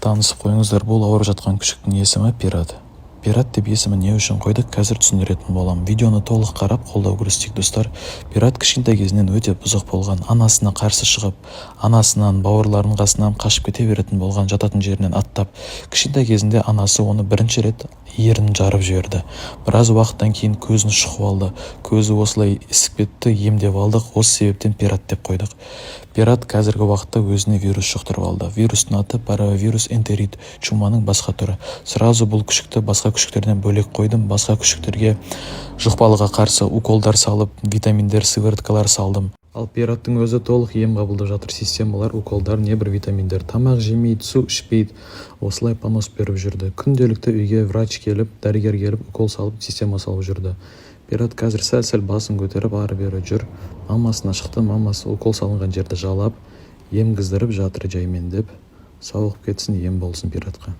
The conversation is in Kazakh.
Танысып қойыңыздар, бұл ауырып жатқан күшіктің есімі Пират. Пират деп есімін не үшін қойдық, қазір түсіндіретін болам. Видеоны толық қарап қолдау көрсетейік достар. Пират кішкентай кезінен өте бұзық болған, анасына қарсы шығып, анасынан, бауырларының қасынан қашып кете беретін болған, жататын жерінен аттап. Кішкентай кезінде анасы оны бірінші рет ернін жарып жіберді. Біраз уақыттан кейін көзін шұқып алды. Көзі осылай ісіп кетті, емдеп алдық, осы себептен Пират деп қойдық. Пират қазіргі уақытта өзіне вирус жұқтырып алды. Вирустың аты паравирус энтерит, чуманың басқа түрі. Сразу бұл күшікті басқа күшіктерден бөлек қойдым. Басқа күшіктерге жұқпалыға қарсы уколдар салып, витаминдер, сывырткалар салдым. Ал Пираттың өзі толық ем қабылдап жатыр. Системалар, уколдар, небір витаминдер. Тамақ жемейді, су ішпейді. Осылай понос беріп жүрді. Күнделікті үйге врач келіп, дәрігер келіп, укол салып, система салып жүрді. Пират қазір сәл-сәл басын көтеріп ары-бері жүр. Мамасына шықты, мамасы укол салынған жерді жалап, емгіздіріп жатыр жаймен деп. Сауығып кетсін, ем болсын Пиратқа.